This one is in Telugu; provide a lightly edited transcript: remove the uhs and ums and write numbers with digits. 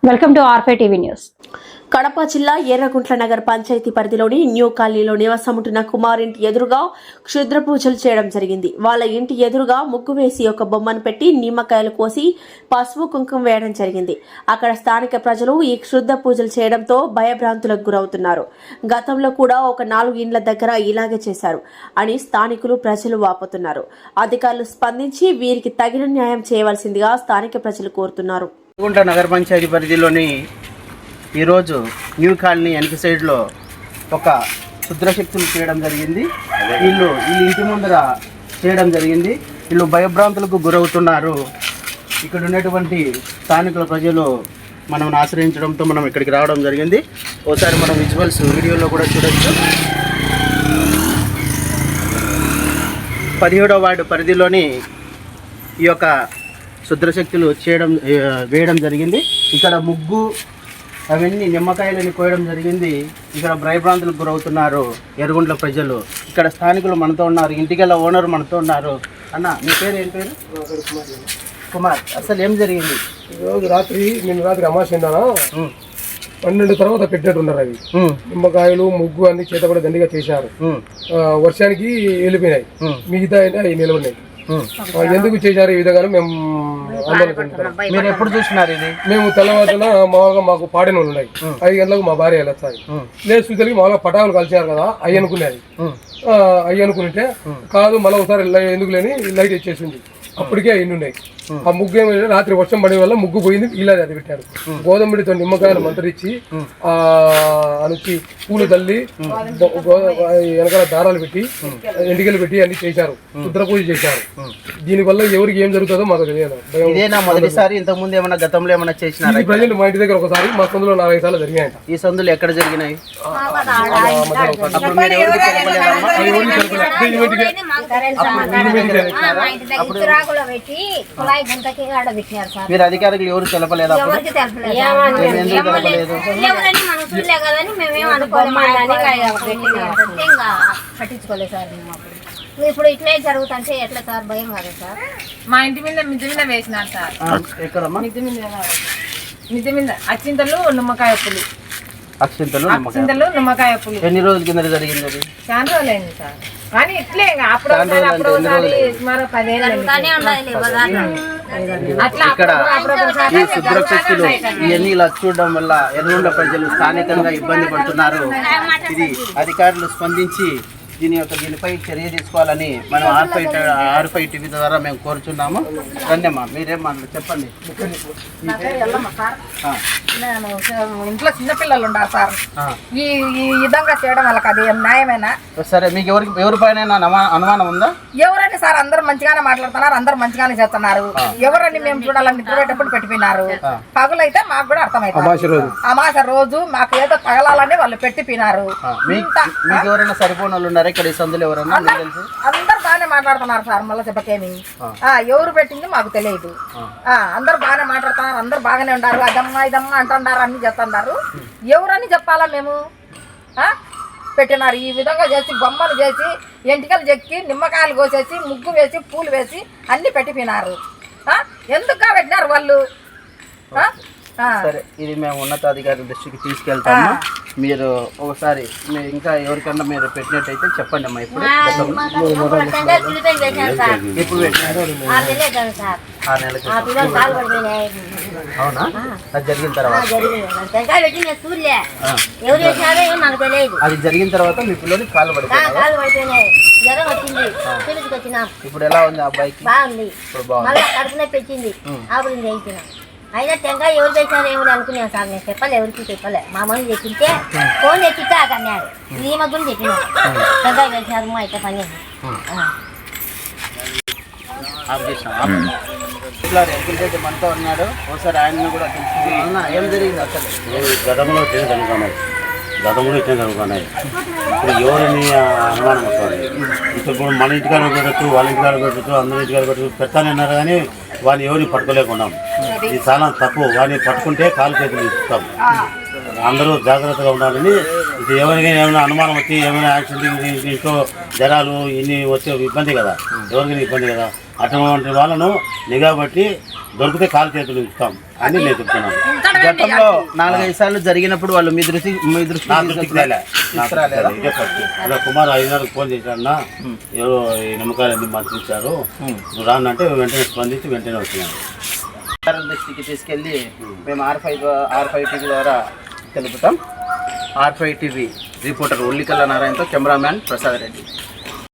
Welcome to R5 TV news. Kadapa జిల్లా ఎర్రగుంట్ల నగర్ పంచాయతీ పరిధిలోని న్యూ కాలనీలో నివాసముంటున్న కుమారింటి ఎదురుగా క్షుద్ర పూజలు చేయడం జరిగింది. వాళ్ళ ఇంటి ఎదురుగా ముగ్గు వేసి ఒక బొమ్మను పెట్టి నిమ్మకాయలు కోసి పసుపు కుంకుమ వేయడం జరిగింది. అక్కడ స్థానిక ప్రజలు ఈ క్షుద్ర పూజలు చేయడంతో భయభ్రాంతులకు గురవుతున్నారు. గతంలో కూడా ఒక 4 ఇండ్ల దగ్గర ఇలాగే చేశారు అని స్థానికులు ప్రజలు వాపోతున్నారు. అధికారులు స్పందించి వీరికి తగిన న్యాయం చేయవలసిందిగా స్థానిక ప్రజలు కోరుతున్నారు. ఎర్రగుంట్ల నగర పంచాయతీ పరిధిలోని ఈరోజు న్యూ కాలనీ వెనక సైడ్లో ఒక క్షుద్రశక్తులు చేయడం జరిగింది. వీళ్ళు ఇంటి ముందర చేయడం జరిగింది. వీళ్ళు భయభ్రాంతులకు గురవుతున్నారు. ఇక్కడ ఉన్నటువంటి స్థానికుల ప్రజలు మనం ఆశ్రయించడంతో మనం ఇక్కడికి రావడం జరిగింది. ఒకసారి మనం విజువల్స్ వీడియోలో కూడా చూడొచ్చు. 17వ వార్డు పరిధిలోని ఈ యొక్క క్షుద్రశక్తులు వేయడం జరిగింది. ఇక్కడ ముగ్గు అవన్నీ నిమ్మకాయలని కోయడం జరిగింది. ఇక్కడ భయభ్రాంతులకు గురవుతున్నారు ఎర్రగుంట్ల ప్రజలు. ఇక్కడ స్థానికులు మనతో ఉన్నారు. ఇంటికెళ్ళ ఓనర్ మనతో ఉన్నారు. అన్న మీ పేరు ఏం పేరు? కుమార్. అసలు ఏం జరిగింది? ఈరోజు నిన్న రాత్రి అమావాస్యన 12 తర్వాత పెట్టినట్టున్నారు. అవి నిమ్మకాయలు ముగ్గు అన్ని చేతపడి దండిగా చేశారు. వర్షానికి వెళ్ళిపోయినాయి, మిగతా అవి నిలబడినాయి. ఎందుకు చేశారు ఈ విధంగా మేము మీరు ఎప్పుడు చూసినారు ఇది? మేము తెల్లవారున మామూలుగా మాకు పాడిన వాళ్ళు ఉన్నాయి. 5 గంటలకు మా భార్య వెళ్ళొచ్చాయి. లేదు సూచనకి మామూలుగా పటాకులు కలిసారు కదా అవి అనుకునేది. అవి అనుకుంటే కాదు మళ్ళీ ఒకసారి ఎందుకు లేని లైట్ ఇచ్చేసింది. అప్పటికే అవి ఉన్నాయి. ఆ ముగ్గు ఏమైనా రాత్రి వర్షం పడే వల్ల ముగ్గు పోయింది. ఇలా అది పెట్టారు. గోధుమడితో నిమ్మకాయలు మంత్రించి అనుచి పూలు తల్లి వెనకాల దారాలు పెట్టి ఎంటికలు పెట్టి అన్ని చేశారు. రుద్ర పూజ చేశారు. దీనివల్ల ఎవరికి ఏం జరుగుతుందో మాకు తెలియదు. మొదటిసారి ఇంతకు ముందు ఏమైనా గతంలో ఏమైనా చేసినారు? ప్రజెంట్ మా ఇంటి దగ్గర ఒకసారి మా సందులో 4-5 సార్లు జరిగాయంట. ఈ సందులు ఎక్కడ జరిగినాయి? మీరు అధికారులు ఎవరు తెలపలేదా? పట్టించుకోలేదు సార్. ఇప్పుడు ఇట్లే జరుగుతుంటే ఎట్లా సార్? భయం కాదు సార్. మా ఇంటి మీద మిద్దె మీద వేసినారు సార్. మిద్దె మీద అచ్చింతలు నిమ్మకాయ పులి. అక్షింతలు నిమ్మకాయ పులి. ఎన్ని రోజుల కింద జరిగింది అది? చాలా రోజులైంది సార్. కానీ ఇట్లే అప్పుడు సుమారు 10 ఏళ్ళు. ఇక్కడ ఈ శుద్రశక్తులు ఇవన్నీ ఇలా చూడడం వల్ల ఎర్రగుంట్ల ప్రజలు స్థానికంగా ఇబ్బంది పడుతున్నారు. ఇది అధికారులు స్పందించి దీనిపై చర్య తీసుకోవాలని మనం ఆర్ఫై టీవీ ద్వారా మేము కోరుచున్నాము. ధన్యమ్మా, మీరేం మాటలు చెప్పండి. ఇంట్లో చిన్నపిల్లలు ఉన్నారు సార్. ఈ విధంగా చేయడం వాళ్ళకి అది న్యాయమేనా? సరే, మీకు ఎవరిపైన అనుమానం ఉందా? ఎవరని సార్? అందరూ మంచిగానే మాట్లాడుతున్నారు, అందరూ మంచిగానే చేస్తున్నారు. ఎవరని మేము చూడాలని నిద్రపోయేటప్పుడు పెట్టిపోయినారు. పగులైతే మాకు కూడా అర్థమైంది. అమాస రోజు మాకు ఏదో తగలాలని వాళ్ళు పెట్టిపోయినారు. ఎవరైనా సరిపోయిన వాళ్ళు ఉన్నారా ఇక్కడ ఈ సందులో? ఎవరన్నా అందరు బాగానే మాట్లాడుతున్నారు సార్. మళ్ళీ చెప్పకేమి ఎవరు పెట్టింది మాకు తెలియదు. అందరు బాగానే మాట్లాడుతున్నారు, అందరు బాగానే ఉన్నారు. అదమ్మా ఇదమ్మా అంటున్నారు, అన్ని చెప్తున్నారు. ఎవరని చెప్పాలా మేము? పెట్టినారు ఈ విధంగా చేసి, బొమ్మలు చేసి, ఎంటికలు చెక్కి, నిమ్మకాయలు కోసేసి, ముగ్గు వేసి, పూలు వేసి అన్ని పెట్టిపోయినారు. ఎందుకు పెట్టినారు వాళ్ళు? సరే, ఇది మేము ఉన్నతాధికారుల దృష్టికి తీసుకెళ్తాము. మీరు ఒకసారి ఇంకా ఎవరికన్నా మీరు పెట్టినట్టయితే చెప్పండి అమ్మా. ఇప్పుడు 6 నెలలకి అవునా? అది జరిగిన తర్వాత మీ పిల్లలకి కాలు పడిపోయినాయి. ఇప్పుడు ఎలా ఉంది అబ్బాయికి? ఇప్పుడు బాగుంది. అయినా టెంకాయ ఎవరు తెచ్చారు ఏమో అనుకున్నాను సార్. నేను ఎవరికి చెప్పలే. మా మమ్మీ చెప్పింటే ఫోన్ తెచ్చితే అన్నాడు. ఈ మగ్గులు చెప్పినా టెంకాయ వేసారు మా అయితే పని. మనతో ఉన్నాడు. ఒకసారి ఆయన కూడా ఏం జరిగింది అసలు? గతంలో ఇట్లా జరుగుతున్నాయి. ఇప్పుడు ఎవరిని అనుమానం వస్తుంది. ఇప్పుడు మన ఇంటికాడ పెట్టచ్చు, వాళ్ళ ఇంటికాడ పెట్టచ్చు, అందరి ఇంటికాడ పెట్టచ్చు పెడతానన్నారు. కానీ వాడిని ఎవరిని పట్టుకోలేకున్నాం. ఇది చాలా తప్పు. వాడిని పట్టుకుంటే కాలు చేతులు ఇస్తాం. అందరూ జాగ్రత్తగా ఉండాలని. ఇది ఎవరికైనా ఏమైనా అనుమానం వచ్చి ఏమైనా యాక్సిడెంట్ ఇంట్లో జనాలు ఇన్ని వచ్చే ఇబ్బంది కదా, ఎవరికైనా ఇబ్బంది కదా. అటువంటి వాళ్ళను నిఘా బట్టి దొరికితే కాలు చేతులు ఇస్తాం అని నేను చెప్తున్నాను. గతంలో 4-5 సార్లు జరిగినప్పుడు వాళ్ళు మీ దృష్టికి నా దృష్టికి రాలే. తీసుకురాలేదా? ఇదే ఫస్ట్. ఇలా కుమార్ 5:30కి ఫోన్ చేశాడన్నా, ఎవరో ఈ నిమ్మకాయలన్నీ మార్చిచ్చారు, నువ్వు రానంటే వెంటనే స్పందించి వెంటనే వచ్చినాను. అధికారుల దృష్టికి తీసుకెళ్ళి మేము R5 టీవీ ద్వారా తెలుపుతాం. R5 టీవీ రిపోర్టర్ ఉల్లికల్ల నారాయణతో కెమెరామ్యాన్ ప్రసాద్ రెడ్డి.